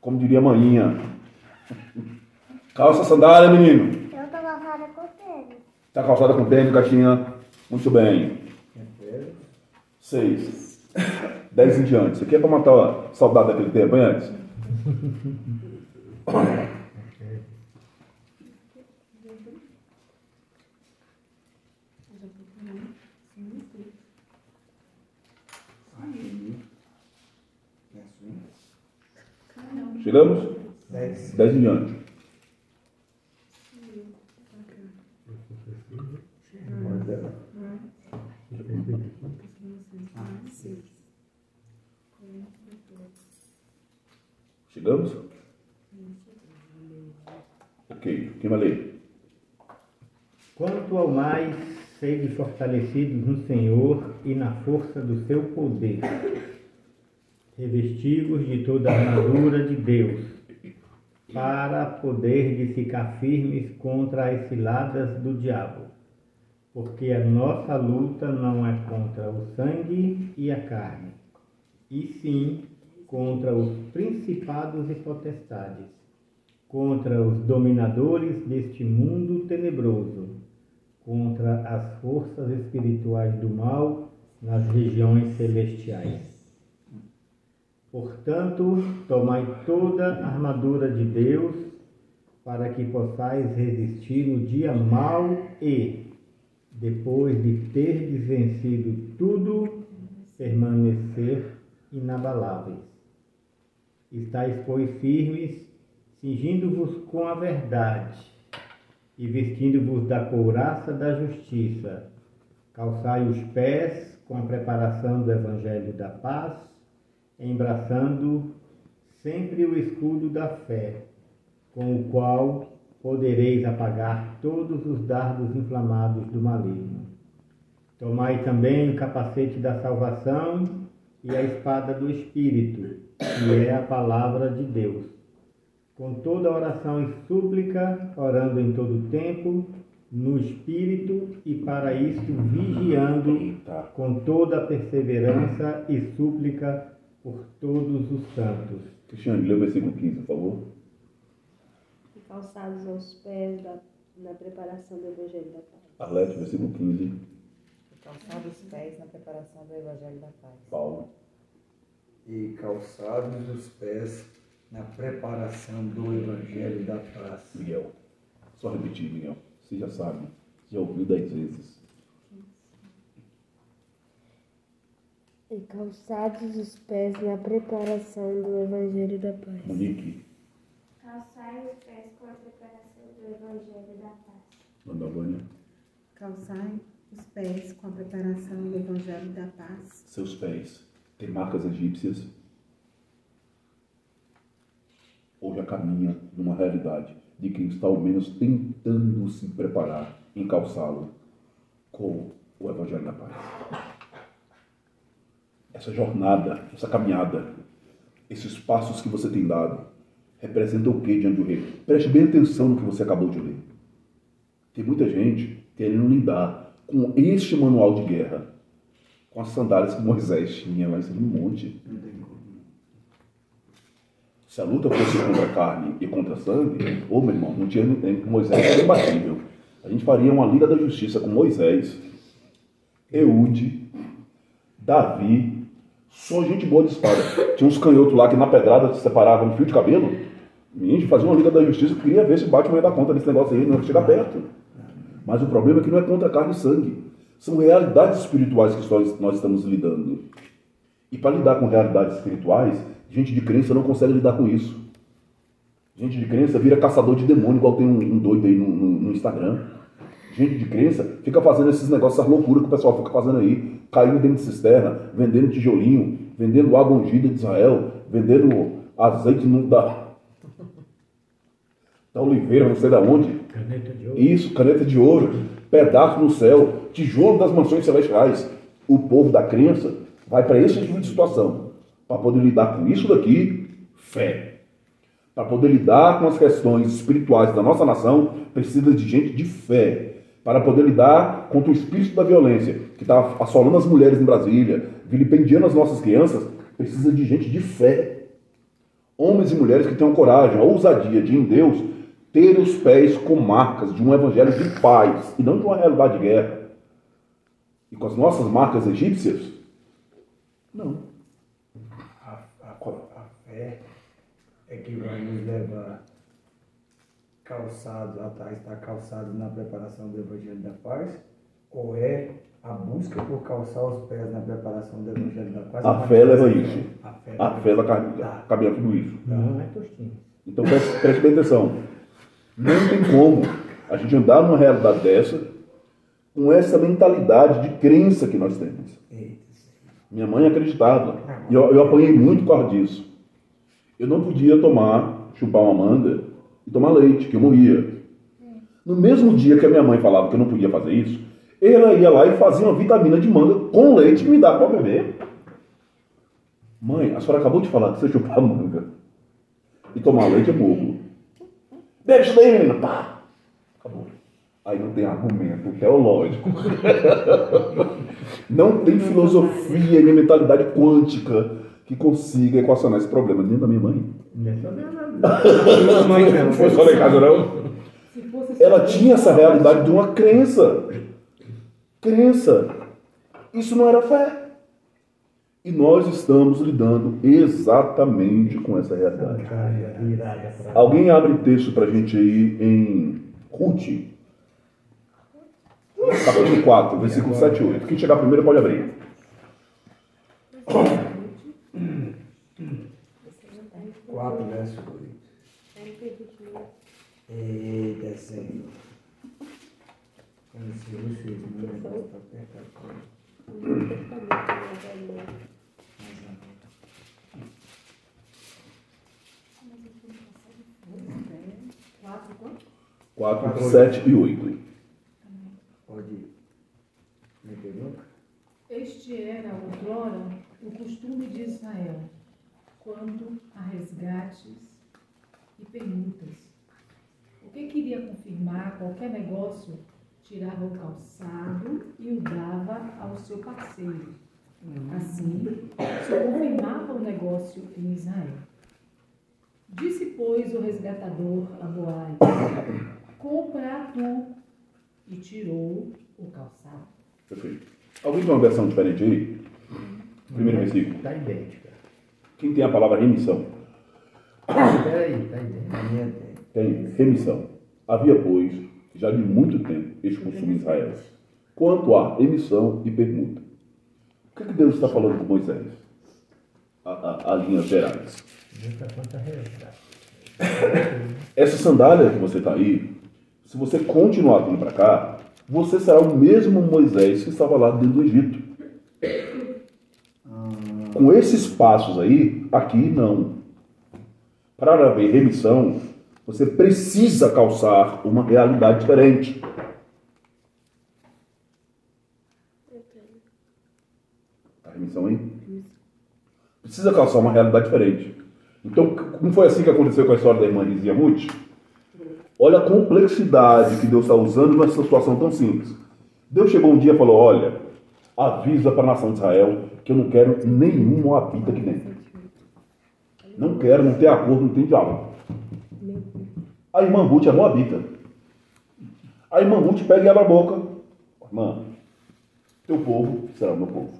Como diria a maninha. Calça sandália, menino. Eu tô calçada com tênis. Está calçada com tênis, gatinha? Muito bem. 6. 10 em diante. Isso aqui é para matar a saudade daquele tempo, hein, antes? Chegamos? 10 em diante. Chegamos? Ok. Quem vai ler? Quanto ao mais, sede fortalecidos no Senhor e na força do seu poder, revestivos de toda a armadura de Deus, para poder ficar firmes contra as ciladas do diabo. Porque a nossa luta não é contra o sangue e a carne, e sim contra os principados e potestades, contra os dominadores deste mundo tenebroso, contra as forças espirituais do mal nas regiões celestiais. Portanto, tomai toda a armadura de Deus, para que possais resistir no dia mau e, depois de terdes vencido tudo, permanecer inabaláveis. Estais, pois, firmes, cingindo-vos com a verdade e vestindo-vos da couraça da justiça. Calçai os pés com a preparação do evangelho da paz, embraçando sempre o escudo da fé, com o qual podereis apagar todos os dardos inflamados do maligno. Tomai também o capacete da salvação e a espada do Espírito, que é a palavra de Deus, com toda oração e súplica, orando em todo tempo, no Espírito, e para isto vigiando com toda a perseverança e súplica por todos os santos. Cristiane, lê o versículo 15, por favor. E calçados aos pés na preparação do Evangelho da Paz. Arlete, versículo 15. Calçados os pés na preparação do Evangelho da Paz. Paulo. E calçados os pés na preparação do Evangelho da Paz. Miguel. Só repetir, Miguel. Você já sabe. Já ouviu 10 vezes. E calçados os pés na preparação do Evangelho da Paz. Monique. Calçai os pés com a preparação do Evangelho da Paz. Ana Vânia. Calçai os pés com a preparação do Evangelho da Paz. Seus pés têm marcas egípcias? Ou já caminha numa realidade de quem está ao menos tentando se preparar em calçá-lo com o Evangelho da Paz? Essa jornada, essa caminhada, esses passos que você tem dado, representam o que diante do rei? Preste bem atenção no que você acabou de ler. Tem muita gente querendo lidar com este manual de guerra, com as sandálias que Moisés tinha, mas um monte. Se a luta fosse contra a carne e contra a sangue, ô meu irmão, não tinha Moisés era imbatível. A gente faria uma Liga da Justiça com Moisés, Eude, Davi, só gente boa de espada. Tinha uns canhotos lá que na pedrada se separavam um fio de cabelo. A gente fazia uma Liga da Justiça, eu queria ver se o Batman ia dar conta desse negócio aí, não chega perto. Mas o problema é que não é contra carne e sangue. São realidades espirituais que nós estamos lidando. E para lidar com realidades espirituais, gente de crença não consegue lidar com isso. Gente de crença vira caçador de demônio, igual tem um doido aí no Instagram. Gente de crença fica fazendo esses negócios, essas loucuras que o pessoal fica fazendo aí, caindo dentro de cisterna, vendendo tijolinho, vendendo água ungida de Israel, vendendo azeite da oliveira, não sei da onde. Caneta de ouro. Isso, caneta de ouro, pedaço no céu, tijolo das mansões celestiais. O povo da crença vai para esse tipo de situação. Para poder lidar com isso daqui, fé. Para poder lidar com as questões espirituais da nossa nação, precisa de gente de fé, para poder lidar contra o espírito da violência que está assolando as mulheres em Brasília, vilipendiando as nossas crianças, precisa de gente de fé. Homens e mulheres que tenham coragem, a ousadia de, em Deus, ter os pés com marcas de um evangelho de paz e não de uma realidade de guerra. E com as nossas marcas egípcias, não. A fé é que vai nos levar calçados, estar calçados na preparação do Evangelho da Paz, ou é a busca por calçar os pés na preparação do Evangelho da Paz? A fé leva isso. A fé ela caminha tudo isso. Não é tostinho. Então preste bem atenção. Não tem como a gente andar numa realidade dessa com essa mentalidade de crença que nós temos. Minha mãe acreditava. E eu apanhei muito por causa disso. Eu não podia chupar uma manga e tomar leite, que eu morria. No mesmo dia que a minha mãe falava que eu não podia fazer isso, ela ia lá e fazia uma vitamina de manga com leite que me dava para beber. Mãe, a senhora acabou de falar que você chupar manga e tomar leite é bobo. Bebe isso daí, menina. Pá. Acabou. Aí não tem argumento teológico. Não tem filosofia nem mentalidade quântica que consiga equacionar esse problema. Nem da minha mãe. Não foi só lá em casa, não. Ela tinha essa realidade de uma crença. Isso não era fé. E nós estamos lidando exatamente com essa realidade. Alguém abre texto pra gente aí em Ruth, capítulo 4, versículo 7 e 8. Quem chegar primeiro pode abrir. Quatro, verso 8. Eita, Senhor. Quatro, 7 e 8. Pode ir. Este era outrora o costume de Israel, quanto a resgates e permutas. O que queria confirmar qualquer negócio, tirava o calçado e o dava ao seu parceiro. Assim, se confirmava o negócio em Israel. Disse, pois, o resgatador a Boaz: compra tu, e tirou o calçado. Perfeito. Alguém tem uma versão diferente aí? Primeiro versículo. Está idêntica. Quem tem a palavra remissão? Peraí, está idêntica. Tem remissão. Havia, pois, já de muito tempo, este costume em Israel. Quanto a emissão e permuta. O que Deus está falando com Moisés? A linhas gerais. Essa sandália que você está aí, se você continuar vindo para cá, você será o mesmo Moisés que estava lá dentro do Egito. Com esses passos aí, aqui não. Para haver remissão, você precisa calçar uma realidade diferente. A remissão aí? Precisa calçar uma realidade diferente. Então, não foi assim que aconteceu com a história da irmã Rizia Ruth? Olha a complexidade que Deus está usando nessa situação tão simples. Deus chegou um dia e falou: olha, avisa para a nação de Israel que eu não quero nenhum moabita aqui dentro. Não quero, não tem acordo, não tem diálogo. A irmã Ruth é moabita. A irmã Ruth pega e abre a boca: irmã, teu povo será o meu povo.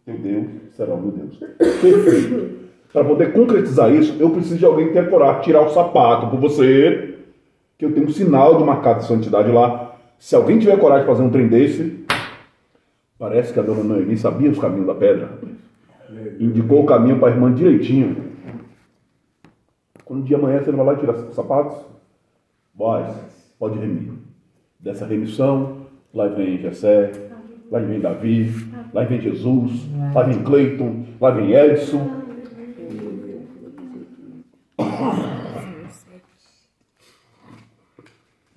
Teu Deus será o meu Deus. Perfeito. Para poder concretizar isso, eu preciso de alguém que tenha coragem de tirar o sapato por você, que eu tenho um sinal de marcado de santidade lá. Se alguém tiver coragem de fazer um trem desse, parece que a dona Noemi sabia os caminhos da pedra. Indicou o caminho para a irmã direitinho. Quando o dia amanhece, ele vai lá e tira os sapatos. Boaz, pode remir. Dessa remissão, lá vem Jessé, lá vem Davi, lá vem Jesus, lá vem Cleiton, lá vem Edson.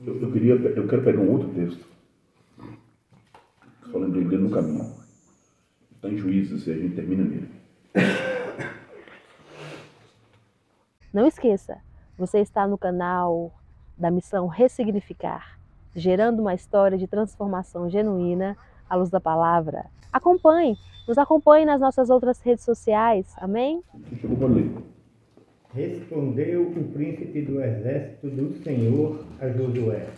Eu quero pegar um outro texto. Só lembrei dele no caminho. Está em Juízes e a gente termina nele. Não esqueça, você está no canal da Missão Ressignificar. gerando uma história de transformação genuína à luz da palavra. Nos acompanhe nas nossas outras redes sociais, amém? Chegou para ler. Respondeu o príncipe do exército do Senhor a Josué: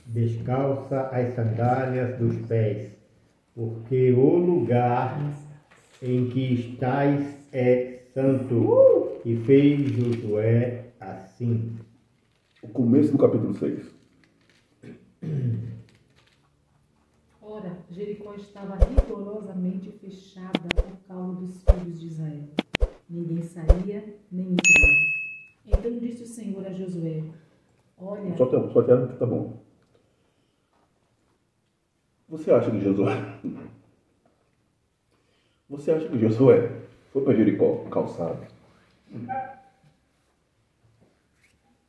descalça as sandálias dos pés, porque o lugar em que estais é santo. E fez Josué assim. O começo do capítulo 6. Ora, Jericó estava rigorosamente fechada por causa dos filhos de Israel. Ninguém saía, nem entrava. Então disse o Senhor a Josué: olha... Só até que tá bom. Você acha que Josué foi para Jericó calçado?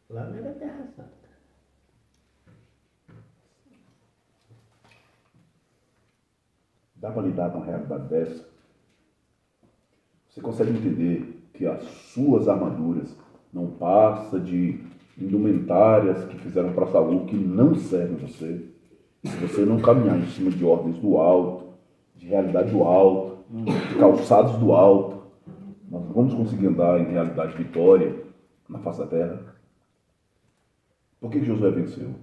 Lá não era Terra Santa. Dá para lidar com uma realidade dessa? Você consegue entender que as suas armaduras não passam de indumentárias que fizeram para Saul que não servem a você? E se você não caminhar em cima de ordens do alto, de realidade do alto, de calçados do alto, nós não vamos conseguir andar em realidade de vitória na face da terra. Por que Josué venceu?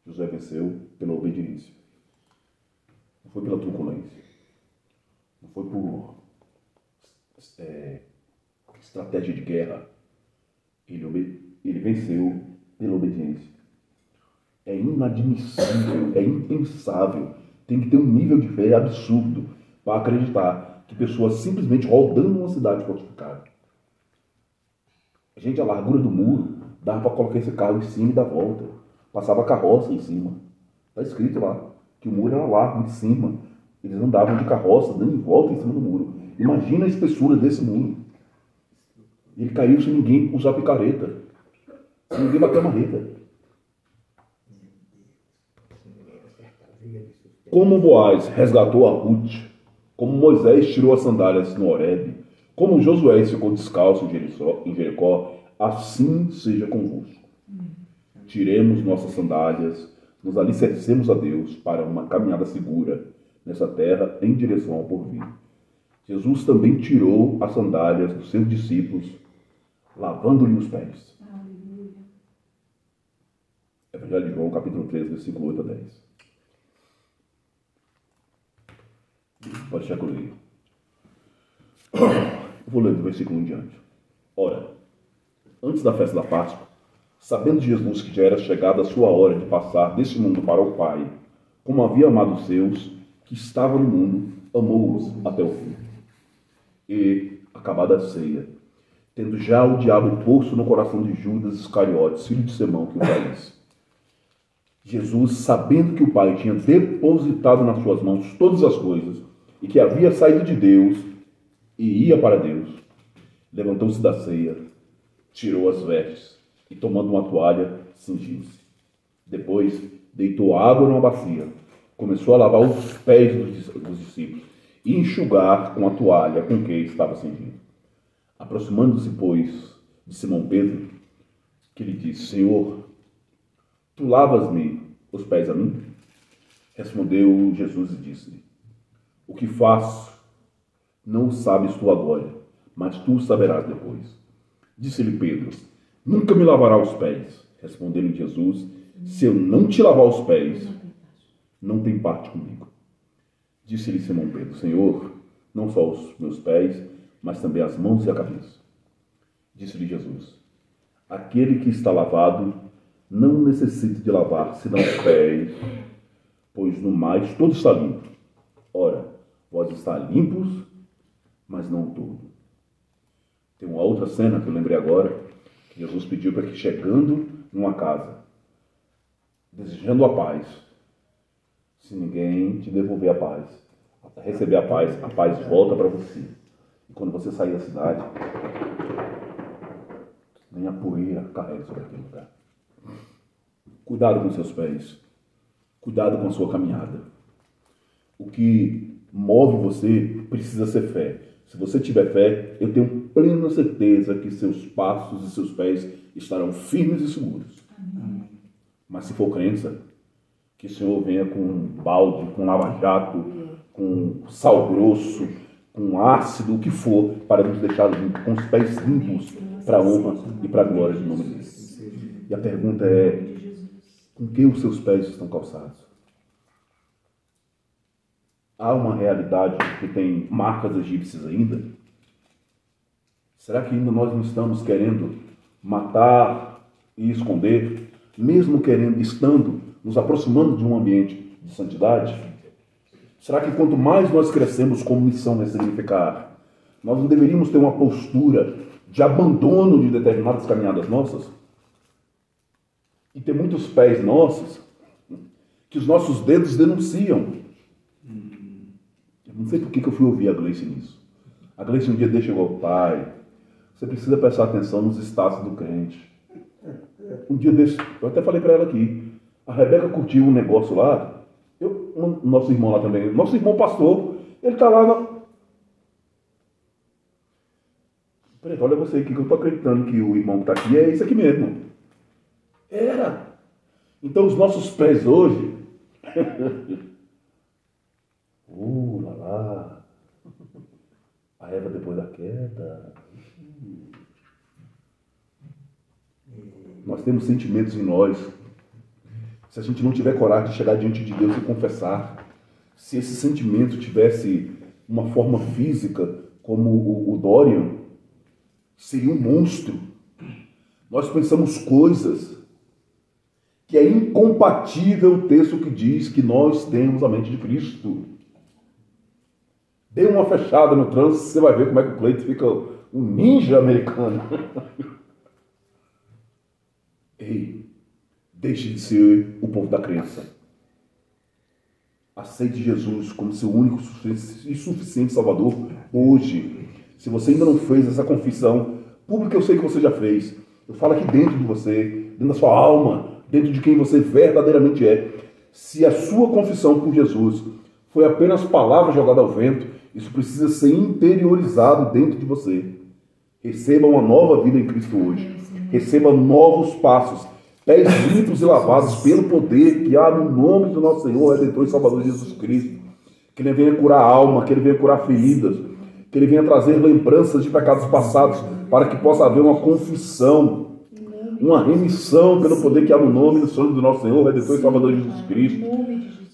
Josué venceu pela obediência. Não foi pela truculência. Não foi por estratégia de guerra. Ele venceu pela obediência. É inadmissível, é impensável. Tem que ter um nível de fé absurdo para acreditar que pessoas simplesmente rodando uma cidade fortificada. Gente, a largura do muro dava para colocar esse carro em cima e dar volta. Passava carroça em cima. Está escrito lá que o muro era largo em cima. Eles andavam de carroça, dando volta em cima do muro. Imagina a espessura desse muro. Ele caiu sem ninguém usar picareta. Sem ninguém bater a marreta. Como Boaz resgatou a Ruth, como Moisés tirou as sandálias no Horebe, como Josué ficou descalço em Jericó, assim seja convosco. Tiremos nossas sandálias, nos alicercemos a Deus para uma caminhada segura nessa terra em direção ao porvir. Jesus também tirou as sandálias dos seus discípulos, lavando-lhe os pés. Evangelho de João, capítulo 13, versículo 8 a 10. Pode deixar que eu leio. Vou ler do versículo 1 em diante. Ora, antes da festa da Páscoa, sabendo Jesus que já era chegada a sua hora de passar deste mundo para o Pai, como havia amado os seus, que estavam no mundo, amou-os até o fim. E, acabada a ceia, tendo já o diabo posto no coração de Judas Iscariotes, filho de Simão, que o traísse, Jesus, sabendo que o Pai tinha depositado nas suas mãos todas as coisas, e que havia saído de Deus e ia para Deus, levantou-se da ceia, tirou as vestes e, tomando uma toalha, cingiu-se. Depois, deitou água numa bacia, começou a lavar os pés dos discípulos e enxugar com a toalha com que estava cingido. Aproximando-se, pois, de Simão Pedro, que lhe disse: Senhor, tu lavas-me os pés a mim? Respondeu Jesus e disse-lhe: o que faço não o sabes tu agora, mas tu o saberás depois. Disse-lhe Pedro: nunca me lavará os pés. Respondeu-lhe Jesus: se eu não te lavar os pés, não tem parte comigo. Disse-lhe Simão Pedro: Senhor, não só os meus pés, mas também as mãos e a cabeça. Disse-lhe Jesus: aquele que está lavado não necessita de lavar senão os pés, pois no mais todo está limpo. Ora, vós está limpos, mas não todo. Tem uma outra cena que eu lembrei agora, que Jesus pediu para que, chegando numa casa, desejando a paz, se ninguém te devolver a paz, receber a paz volta para você. E quando você sair da cidade, nem a poeira carrega sobre aquele lugar. Cuidado com seus pés. Cuidado com a sua caminhada. O que move você precisa ser fé. Se você tiver fé, eu tenho plena certeza que seus passos e seus pés estarão firmes e seguros. Amém. Mas se for crença, Que o Senhor venha com um balde, com lava-jato, com sal grosso, com ácido, o que for, para nos deixar com os pés limpos para a honra e para a glória do nome de Deus. E a pergunta é, com que os seus pés estão calçados? Há uma realidade que tem marcas egípcias ainda? Será que ainda nós não estamos querendo matar e esconder, mesmo estando nos aproximando de um ambiente de santidade? Será que quanto mais nós crescemos como missão ressignificar, nós não deveríamos ter uma postura de abandono de determinadas caminhadas nossas? E ter muitos pés nossos que os nossos dedos denunciam. Eu não sei por que eu fui ouvir a Gleice nisso. A Gleice um dia dele chegou, pai, você precisa prestar atenção nos status do crente. Um dia desse, eu até falei para ela aqui, a Rebeca curtiu um negócio lá, nosso irmão lá também, nosso irmão pastor, ele está lá na... Peraí, olha você aqui, que eu estou acreditando que o irmão que está aqui é isso aqui mesmo. Era. Então os nossos pés hoje... lá lá. A Eva depois da queda. Nós temos sentimentos em nós. Se a gente não tiver coragem de chegar diante de Deus e confessar, se esse sentimento tivesse uma forma física, como o Dorian, seria um monstro. Nós pensamos coisas que é incompatível o texto que diz que nós temos a mente de Cristo. Dê uma fechada no trânsito, você vai ver como é que o Cleiton fica um ninja americano. Ei, deixe de ser o povo da crença. Aceite Jesus como seu único e suficiente Salvador hoje. Se você ainda não fez essa confissão pública, eu sei que você já fez. Eu falo aqui dentro de você, dentro da sua alma, dentro de quem você verdadeiramente é. Se a sua confissão por Jesus foi apenas palavra jogada ao vento, isso precisa ser interiorizado dentro de você. Receba uma nova vida em Cristo hoje. Receba novos passos, pés limpos e lavados pelo poder que há no nome do nosso Senhor, Redentor e Salvador Jesus Cristo. Que Ele venha curar a alma, que Ele venha curar feridas, que Ele venha trazer lembranças de pecados passados, para que possa haver uma confissão, uma remissão pelo poder que há no nome e no sangue do nosso Senhor, Redentor e Salvador Jesus Cristo.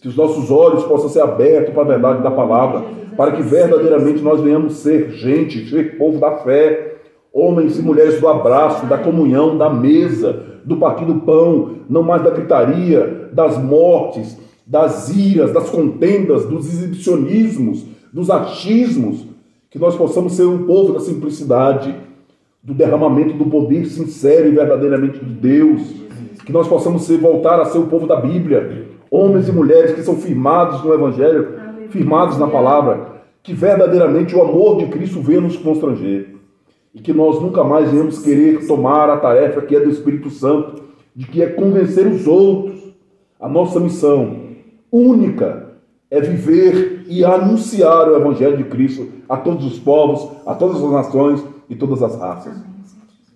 Que os nossos olhos possam ser abertos para a verdade da palavra, para que verdadeiramente nós venhamos ser gente, ser povo da fé, homens e mulheres do abraço, da comunhão, da mesa, do partir do pão, não mais da gritaria, das mortes, das iras, das contendas, dos exibicionismos, dos achismos, que nós possamos ser um povo da simplicidade, do derramamento do poder sincero e verdadeiramente de Deus, que nós possamos voltar a ser o povo da Bíblia, homens e mulheres que são firmados no Evangelho, firmados na palavra, que verdadeiramente o amor de Cristo venha nos constranger e que nós nunca mais venhamos querer tomar a tarefa que é do Espírito Santo, de que é convencer os outros. A nossa missão única é viver e anunciar o Evangelho de Cristo a todos os povos, a todas as nações e todas as raças.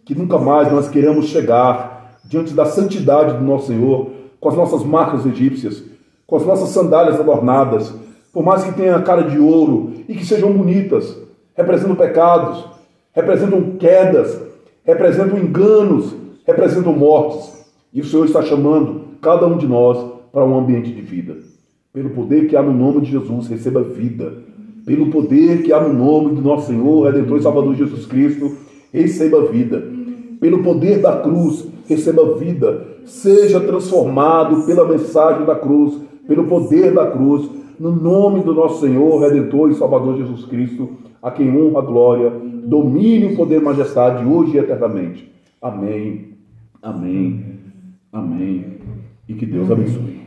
Que nunca mais nós queremos chegar diante da santidade do nosso Senhor com as nossas marcas egípcias, com as nossas sandálias adornadas, por mais que tenham a cara de ouro e que sejam bonitas, representam pecados, representam quedas, representam enganos, representam mortes. E o Senhor está chamando cada um de nós para um ambiente de vida. Pelo poder que há no nome de Jesus, receba vida. Pelo poder que há no nome do nosso Senhor, Redentor e Salvador Jesus Cristo, receba vida. Pelo poder da cruz, receba vida. Seja transformado pela mensagem da cruz, pelo poder da cruz, no nome do nosso Senhor, Redentor e Salvador Jesus Cristo, a quem honra, glória, domínio, poder e majestade, hoje e eternamente. Amém, amém, amém. E que Deus abençoe.